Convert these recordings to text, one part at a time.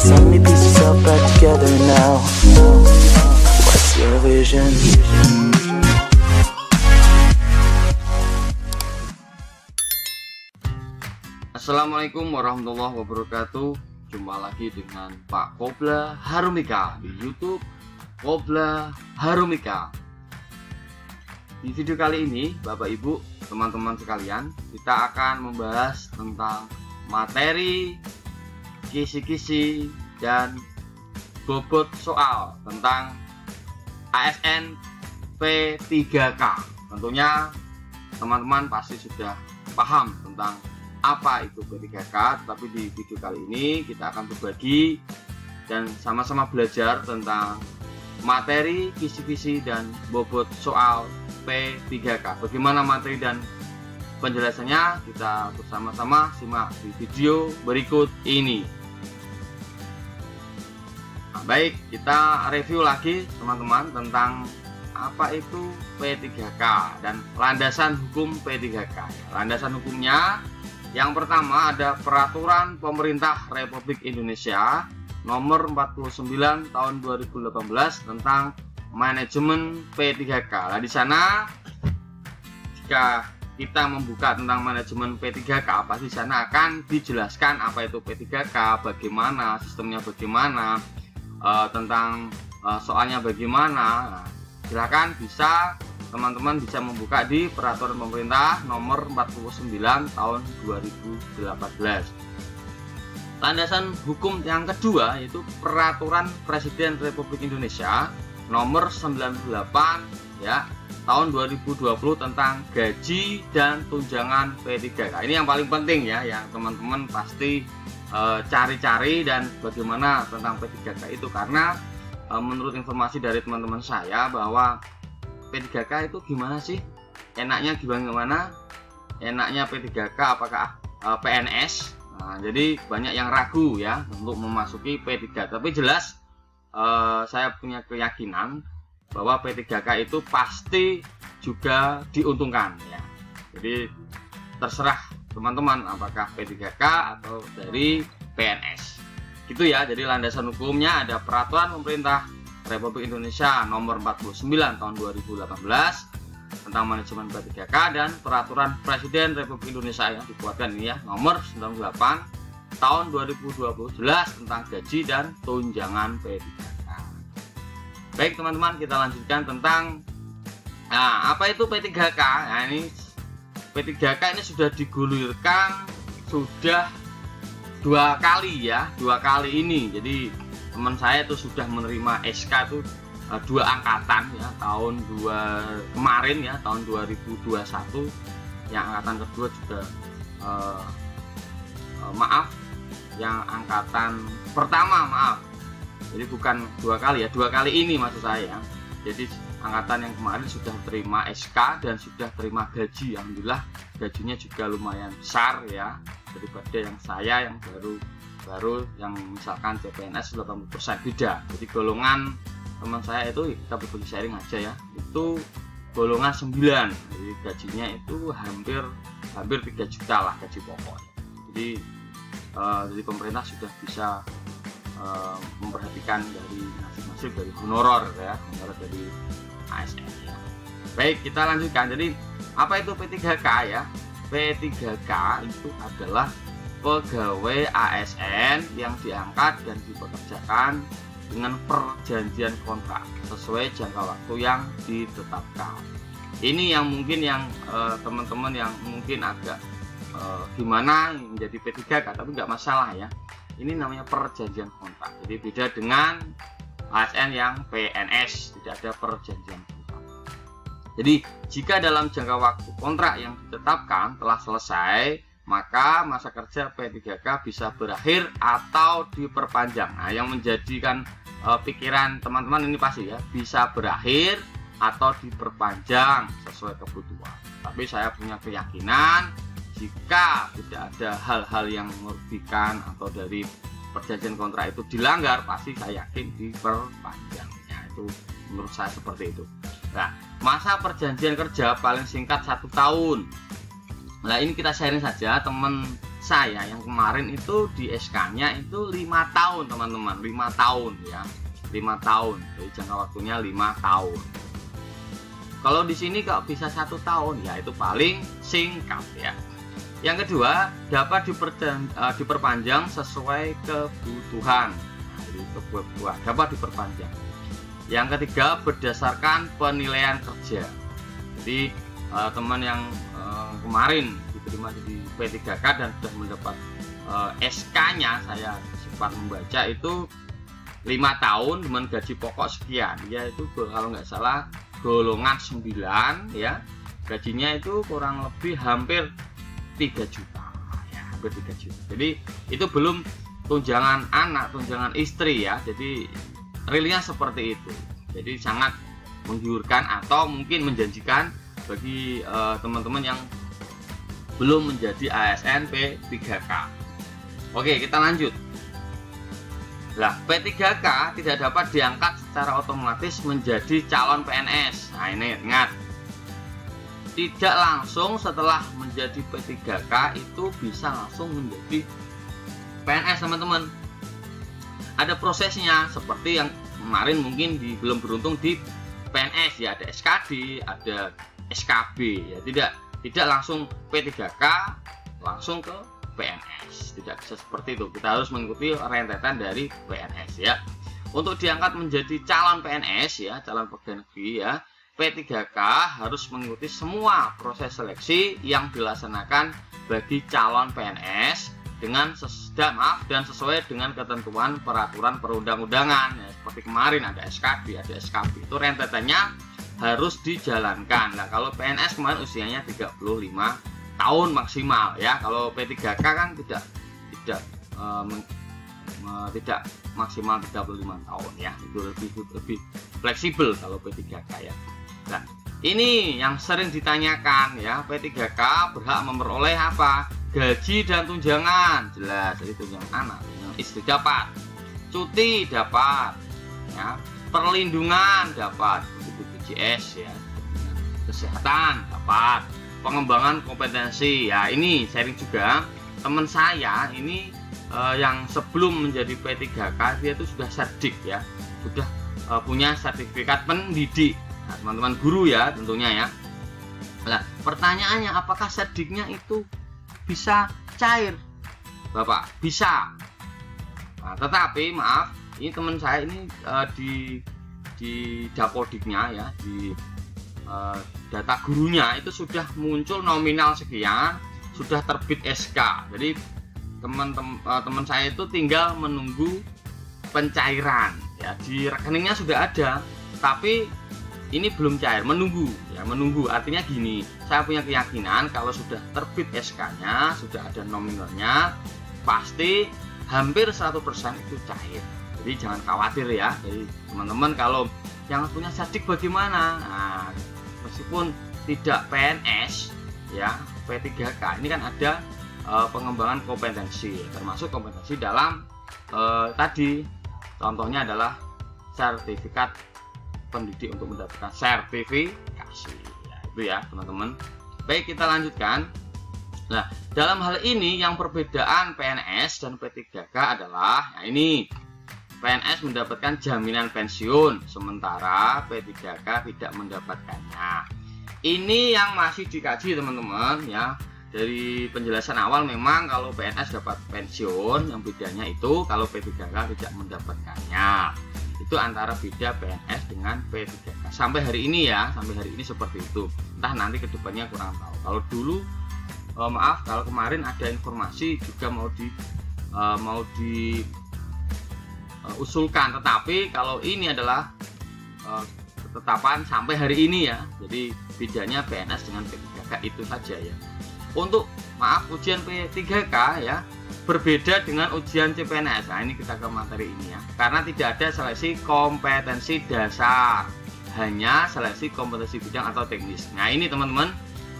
So many pieces all back together now. What's your vision? Assalamualaikum warahmatullahi wabarakatuh. Jumpa lagi dengan Pak Qobla Harumika di YouTube Qobla Harumika. Di video kali ini, Bapak Ibu, teman-teman sekalian, kita akan membahas tentang materi, kisi-kisi, dan bobot soal tentang ASN P3K. Tentunya teman-teman pasti sudah paham tentang apa itu P3K, tapi di video kali ini kita akan berbagi dan sama-sama belajar tentang materi, kisi-kisi, dan bobot soal P3K. Bagaimana materi dan penjelasannya, kita bersama-sama simak di video berikut ini. Nah, baik, kita review lagi teman-teman tentang apa itu P3K dan landasan hukum P3K. Landasan hukumnya yang pertama ada Peraturan Pemerintah Republik Indonesia Nomor 49 Tahun 2018 tentang manajemen P3K. Nah, di sana jika kita membuka tentang manajemen P3K, pasti di sana akan dijelaskan apa itu P3K, bagaimana sistemnya, bagaimana tentang soalnya bagaimana. Nah, silakan teman-teman bisa membuka di Peraturan Pemerintah Nomor 49 Tahun 2018. Landasan hukum yang kedua yaitu Peraturan Presiden Republik Indonesia Nomor 98 ya tahun 2020 tentang gaji dan tunjangan P3K. Ini yang paling penting ya, yang teman-teman pasti cari-cari dan bagaimana tentang P3K itu, karena menurut informasi dari teman-teman saya bahwa P3K itu gimana sih? Enaknya gimana? Enaknya P3K apakah PNS? Nah, jadi banyak yang ragu ya untuk memasuki P3K. Tapi jelas saya punya keyakinan bahwa P3K itu pasti juga diuntungkan ya. Jadi terserah teman-teman apakah P3K atau dari PNS. Gitu ya. Jadi landasan hukumnya ada Peraturan Pemerintah Republik Indonesia Nomor 49 Tahun 2018 tentang manajemen P3K dan Peraturan Presiden Republik Indonesia yang dikeluarkan ini ya Nomor 98 Tahun 2020 jelas tentang gaji dan tunjangan P3K. Baik teman-teman, kita lanjutkan tentang apa itu P3K. Nah, ini P3K ini sudah digulirkan sudah dua kali ini. Jadi teman saya itu sudah menerima SK itu dua angkatan ya, kemarin ya tahun 2021. Yang angkatan kedua juga yang angkatan pertama jadi bukan dua kali ini maksud saya. Jadi angkatan yang kemarin sudah terima SK dan sudah terima gaji. Alhamdulillah gajinya juga lumayan besar ya daripada yang saya yang baru yang misalkan CPNS 80% beda. Jadi golongan teman saya itu kita berbagi sharing aja ya, itu golongan 9. Jadi gajinya itu hampir 3 juta lah gaji pokok. Jadi pemerintah sudah bisa memperhatikan dari nasib dari honorer dari ASN ya. Baik, kita lanjutkan. Jadi apa itu P3K ya? P3K itu adalah pegawai ASN yang diangkat dan dipekerjakan dengan perjanjian kontrak sesuai jangka waktu yang ditetapkan. Ini yang mungkin teman-teman yang mungkin agak gimana menjadi P3K, tapi nggak masalah ya. Ini namanya perjanjian kontrak. Jadi beda dengan ASN yang PNS, tidak ada perjanjian kontrak. Jadi jika dalam jangka waktu kontrak yang ditetapkan telah selesai, maka masa kerja P3K bisa berakhir atau diperpanjang. Nah, yang menjadikan pikiran teman-teman ini pasti ya, bisa berakhir atau diperpanjang sesuai kebutuhan. Tapi saya punya keyakinan jika tidak ada hal-hal yang merugikan atau dari perjanjian kontrak itu dilanggar, pasti saya yakin diperpanjangnya. Itu menurut saya seperti itu. Nah, masa perjanjian kerja paling singkat 1 tahun. Nah, ini kita sharing saja teman saya yang kemarin itu di SK-nya itu 5 tahun teman-teman, 5 tahun ya, 5 tahun, jadi jangka waktunya 5 tahun. Kalau di sini kok bisa 1 tahun, ya itu paling singkat ya. Yang kedua, dapat diperpanjang sesuai kebutuhan. Nah, jadi kebutuhan dapat diperpanjang. Yang ketiga, berdasarkan penilaian kerja. Jadi teman yang kemarin diterima di P3K dan sudah mendapat SK-nya, saya sempat membaca itu 5 tahun dengan gaji pokok sekian, yaitu kalau nggak salah golongan 9 ya, gajinya itu kurang lebih hampir 3 juta ya, hampir 3 juta. Jadi itu belum tunjangan anak, tunjangan istri ya, jadi realnya seperti itu. Jadi sangat menggiurkan atau mungkin menjanjikan bagi teman-teman yang belum menjadi ASN P3K. Oke, kita lanjut. Nah, P3K tidak dapat diangkat secara otomatis menjadi calon PNS. Nah, ini ingat, tidak langsung setelah menjadi P3K itu bisa langsung menjadi PNS teman-teman. Ada prosesnya, seperti yang kemarin mungkin belum beruntung di PNS ya, ada SKD, ada SKB ya, tidak langsung P3K langsung ke PNS, tidak bisa seperti itu. Kita harus mengikuti rentetan dari PNS ya. Untuk diangkat menjadi calon PNS ya, calon pegawai negeri ya, P3K harus mengikuti semua proses seleksi yang dilaksanakan bagi calon PNS dengan dan sesuai dengan ketentuan peraturan perundang-undangan ya, seperti kemarin ada SKD, ada SKB, itu rentetannya harus dijalankan. Nah, kalau PNS kemarin usianya 35 tahun maksimal ya. Kalau P3K kan tidak maksimal 35 tahun ya. Itu lebih fleksibel kalau P3K ya. Nah, ini yang sering ditanyakan ya, P3K berhak memperoleh apa? Gaji dan tunjangan, jelas. Jadi tunjangan anak, tunjangan istri dapat, cuti dapat ya, perlindungan dapat, BPJS ya, kesehatan dapat, pengembangan kompetensi ya. Ini sharing juga teman saya ini yang sebelum menjadi P3K dia itu sudah serdik ya, sudah punya sertifikat pendidik. Nah, teman-teman guru ya tentunya ya. Nah, pertanyaannya apakah serdiknya itu bisa cair, Bapak? Bisa. Nah, tetapi maaf, ini teman saya ini di Dapodiknya ya, di data gurunya itu sudah muncul nominal sekian, sudah terbit SK. Jadi teman saya itu tinggal menunggu pencairan ya, di rekeningnya sudah ada, tapi ini belum cair, menunggu ya, menunggu. Artinya gini, saya punya keyakinan kalau sudah terbit SK-nya, sudah ada nominalnya, pasti hampir 100% itu cair. Jadi jangan khawatir ya. Jadi teman-teman kalau yang punya serdik bagaimana? Nah, meskipun tidak PNS ya, P3K ini kan ada pengembangan kompetensi, termasuk kompetensi dalam tadi contohnya adalah sertifikat pendidik untuk mendapatkan sertifikasi ya, itu ya teman-teman. Baik, kita lanjutkan. Nah, dalam hal ini yang perbedaan PNS dan P3K adalah, nah ini PNS mendapatkan jaminan pensiun sementara P3K tidak mendapatkannya. Ini yang masih dikaji teman-teman ya. Dari penjelasan awal memang kalau PNS dapat pensiun, yang bedanya itu kalau P3K tidak mendapatkannya. Itu antara beda PNS dengan P3K sampai hari ini ya, sampai hari ini seperti itu. Entah nanti kedepannya kurang tahu. Kalau dulu maaf, kalau kemarin ada informasi juga mau diusulkan, tetapi kalau ini adalah ketetapan sampai hari ini ya. Jadi bedanya PNS dengan P3K itu saja ya. Untuk maaf, ujian P3K ya berbeda dengan ujian CPNS. Nah, ini kita ke materi ini ya. Karena tidak ada seleksi kompetensi dasar, hanya seleksi kompetensi bidang atau teknis. Nah, ini teman-teman.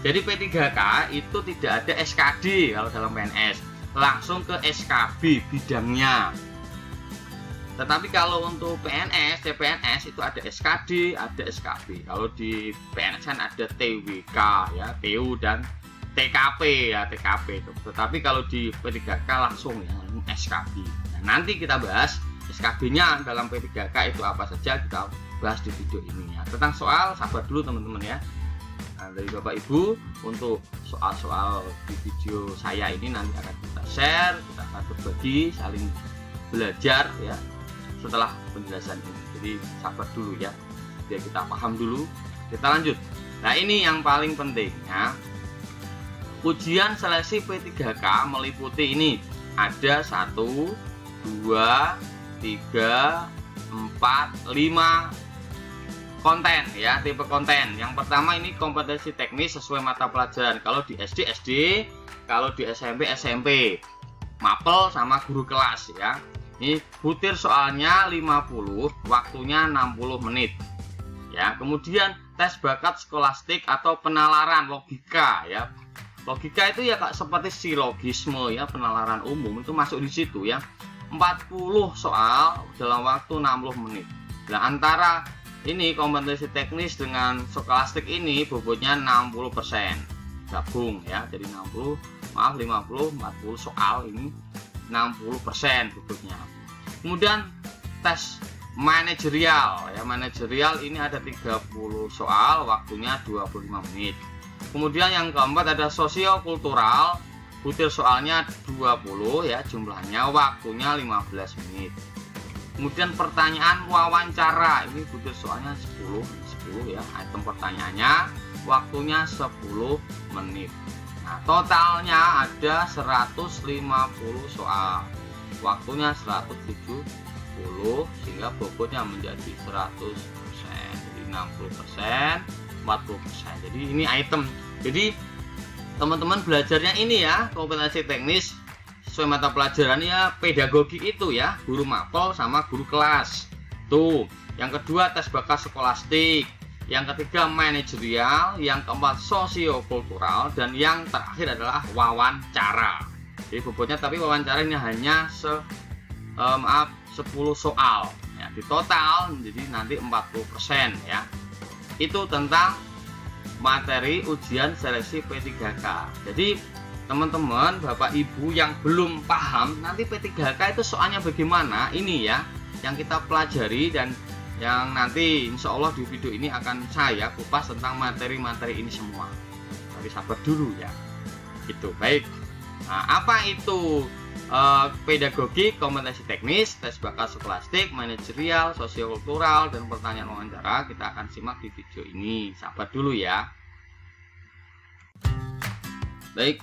Jadi P3K itu tidak ada SKD kalau dalam PNS, langsung ke SKB bidangnya. Tetapi kalau untuk PNS, CPNS itu ada SKD, ada SKB. Kalau di PNS kan ada TWK ya, TU dan TKP ya, TKP itu. Tetapi kalau di P3K langsung ya SKB. Nah, nanti kita bahas SKB-nya dalam P3K itu apa saja, kita bahas di video ini ya. Tentang soal sabar dulu teman-teman ya. Nah, dari Bapak Ibu untuk soal-soal di video saya ini nanti akan kita share, kita akan berbagi, saling belajar ya setelah penjelasan ini. Jadi sabar dulu ya, biar kita paham dulu. Kita lanjut. Nah, ini yang paling penting ya. Ujian seleksi P3K meliputi ini ada 1, 2, 3, 4, 5 konten ya, tipe konten. Yang pertama ini kompetensi teknis sesuai mata pelajaran. Kalau di SD SD, kalau di SMP SMP, mapel sama guru kelas ya. Ini butir soalnya 50, waktunya 60 menit. Ya, kemudian tes bakat skolastik atau penalaran logika ya. Logika itu ya seperti silogisme ya, penalaran umum itu masuk di situ ya. 40 soal dalam waktu 60 menit. Nah, antara ini kompetensi teknis dengan skolastik ini bobotnya 60%. Gabung ya. Jadi 50 40 soal ini 60% bobotnya. Kemudian tes manajerial ya. Manajerial ini ada 30 soal, waktunya 25 menit. Kemudian yang keempat ada sosiokultural, butir soalnya 20 ya, jumlahnya, waktunya 15 menit. Kemudian pertanyaan wawancara, ini butir soalnya 10 ya, item pertanyaannya, waktunya 10 menit. Nah, totalnya ada 150 soal, waktunya 170, sehingga bobotnya menjadi 100%, jadi 60%, 40%. Jadi ini item. Jadi teman-teman belajarnya ini ya, kompetensi teknis sesuai mata pelajaran ya, pedagogi itu ya, guru mapel sama guru kelas. Tuh. Yang kedua tes bakat skolastik, yang ketiga manajerial, yang keempat sosiokultural, dan yang terakhir adalah wawancara. Jadi bobotnya, tapi wawancara ini hanya 10 soal ya, di total jadi nanti 40% ya. Itu tentang materi ujian seleksi P3K. Jadi teman-teman, Bapak Ibu yang belum paham nanti P3K itu soalnya bagaimana, ini ya yang kita pelajari, dan yang nanti insya Allah di video ini akan saya kupas tentang materi-materi ini semua. Tapi sabar dulu ya. Itu baik. Nah, apa itu pedagogi, kompetensi teknis, tes bakat skolastik, manajerial, sosiokultural, dan pertanyaan wawancara, kita akan simak di video ini. Sabar dulu ya. Baik,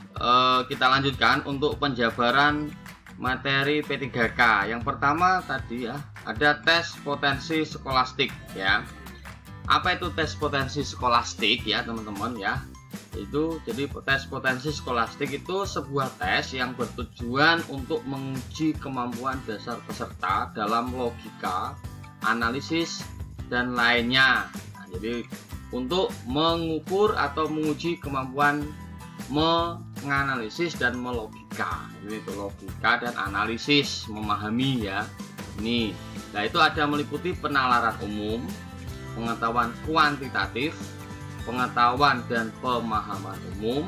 kita lanjutkan untuk penjabaran materi P3K. Yang pertama tadi ya, ada tes potensi skolastik ya. Apa itu tes potensi skolastik ya teman-teman ya? Itu jadi tes potensi skolastik itu sebuah tes yang bertujuan untuk menguji kemampuan dasar peserta dalam logika, analisis, dan lainnya. Nah, jadi untuk mengukur atau menguji kemampuan menganalisis dan melogika. Ini itu logika dan analisis, memahami ya. Ini. Nah, itu ada meliputi penalaran umum, pengetahuan kuantitatif, pengetahuan dan pemahaman umum,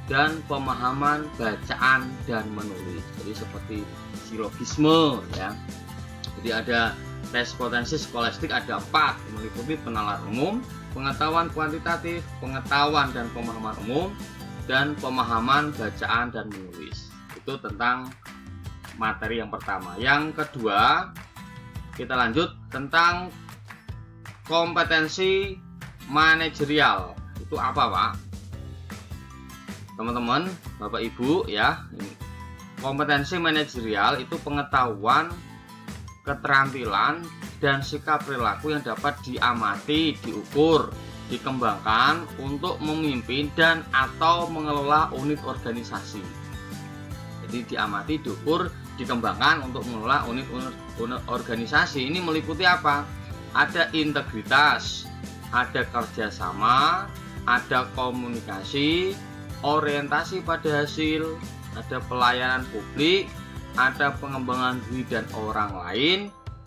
dan pemahaman bacaan dan menulis. Jadi seperti silogisme ya. Jadi ada tes potensi skolastik ada 4, meliputi penalaran umum, pengetahuan kuantitatif, pengetahuan dan pemahaman umum, dan pemahaman bacaan dan menulis. Itu tentang materi yang pertama. Yang kedua, kita lanjut tentang kompetensi manajerial. Itu apa, Pak? Teman-teman, Bapak Ibu ya. Kompetensi manajerial itu pengetahuan, keterampilan, dan sikap perilaku yang dapat diamati, diukur, dikembangkan untuk memimpin dan atau mengelola unit organisasi. Jadi diamati, diukur, dikembangkan untuk mengelola unit organisasi. Ini meliputi apa? Ada integritas, ada kerjasama, ada komunikasi, orientasi pada hasil, ada pelayanan publik, ada pengembangan diri dan orang lain,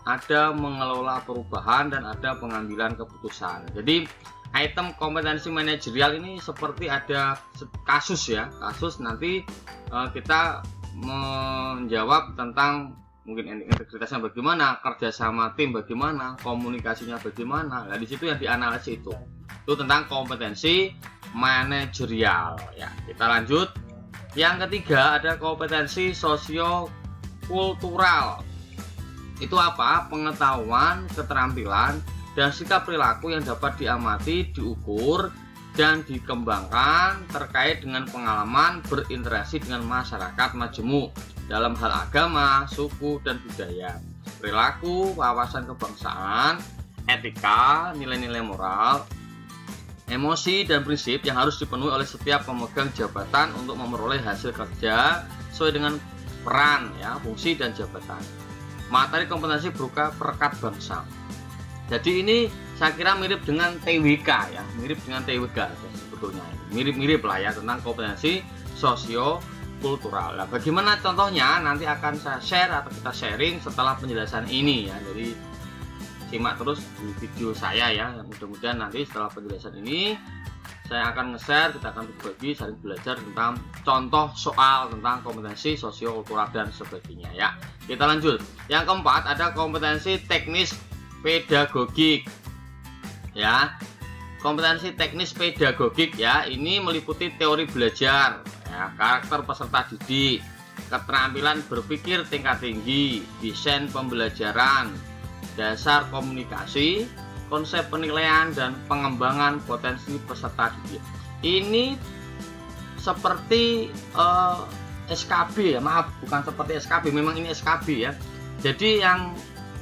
ada mengelola perubahan, dan ada pengambilan keputusan. Jadi item kompetensi manajerial ini seperti ada kasus ya, kasus nanti kita menjawab tentang mungkin integritasnya bagaimana, kerjasama tim bagaimana, komunikasinya bagaimana. Nah di situ yang dianalisis itu tentang kompetensi manajerial ya. Kita lanjut. Yang ketiga ada kompetensi sosiokultural. Itu apa? Pengetahuan, keterampilan, dan sikap perilaku yang dapat diamati, diukur, dan dikembangkan terkait dengan pengalaman berinteraksi dengan masyarakat majemuk dalam hal agama, suku, dan budaya, perilaku, wawasan kebangsaan, etika, nilai-nilai moral, emosi, dan prinsip yang harus dipenuhi oleh setiap pemegang jabatan untuk memperoleh hasil kerja sesuai dengan peran, ya, fungsi, dan jabatan. Materi kompetensi berupa perekat bangsa. Jadi ini saya kira mirip dengan TWK ya, mirip dengan TWK sebetulnya. Mirip-mirip lah ya tentang kompetensi sosiokultural. Nah, bagaimana contohnya nanti akan saya share atau kita sharing setelah penjelasan ini ya. Jadi simak terus di video saya ya. Mudah-mudahan nanti setelah penjelasan ini saya akan nge-share, kita akan berbagi, saling belajar tentang contoh soal tentang kompetensi sosiokultural dan sebagainya ya. Kita lanjut. Yang keempat ada kompetensi teknis pedagogik ya. Kompetensi teknis pedagogik ya, ini meliputi teori belajar ya, karakter peserta didik, keterampilan berpikir tingkat tinggi, desain pembelajaran, dasar komunikasi, konsep penilaian, dan pengembangan potensi peserta didik. Ini seperti SKB ya, maaf bukan seperti SKB, memang ini SKB ya. Jadi yang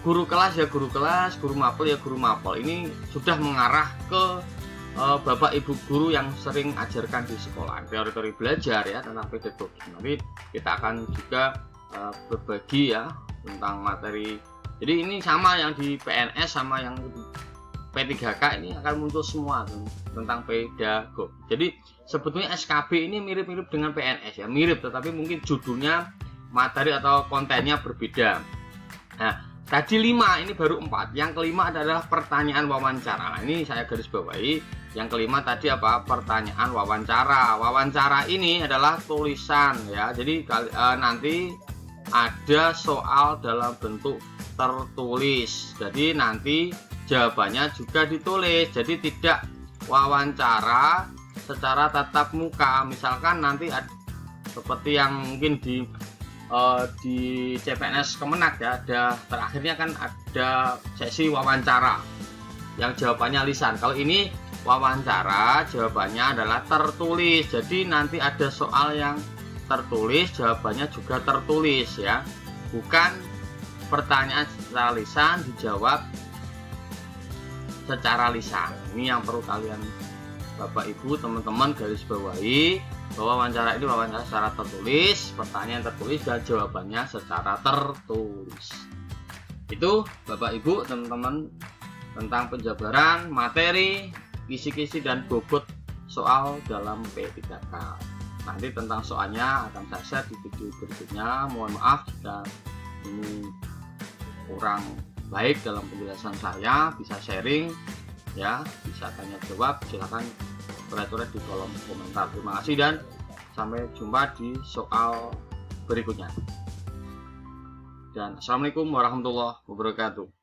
guru kelas ya guru kelas, guru mapel ya guru mapel. Ini sudah mengarah ke bapak ibu guru yang sering ajarkan di sekolah, teori-teori belajar ya tentang pedagogi. Nanti kita akan juga berbagi ya tentang materi. Jadi ini sama yang di PNS sama yang P3K ini akan muncul semua tentang pedagogi. Jadi sebetulnya SKB ini mirip-mirip dengan PNS ya, mirip, tetapi mungkin judulnya, materi atau kontennya berbeda. Nah, tadi 5, ini baru 4. Yang kelima adalah pertanyaan wawancara. Nah, ini saya garis bawahi. Yang kelima tadi apa? Pertanyaan wawancara. Wawancara ini adalah tulisan ya. Jadi nanti ada soal dalam bentuk tertulis. Jadi nanti jawabannya juga ditulis. Jadi tidak wawancara secara tatap muka. Misalkan nanti seperti yang mungkin di CPNS Kemenak ya, ada terakhirnya kan ada sesi wawancara yang jawabannya lisan. Kalau ini wawancara jawabannya adalah tertulis. Jadi nanti ada soal yang tertulis, jawabannya juga tertulis ya, bukan pertanyaan secara lisan dijawab secara lisan. Ini yang perlu kalian Bapak Ibu teman-teman garis bawahi, bahwa wawancara ini wawancara secara tertulis, pertanyaan tertulis, dan jawabannya secara tertulis. Itu Bapak Ibu teman-teman tentang penjabaran materi, kisi-kisi, dan bobot soal dalam P3K. Nanti tentang soalnya akan saya share di video berikutnya. Mohon maaf jika ini kurang baik dalam penjelasan saya, bisa sharing ya, bisa tanya jawab, silahkan coret-coret di kolom komentar. Terima kasih dan sampai jumpa di soal berikutnya. Dan assalamualaikum warahmatullahi wabarakatuh.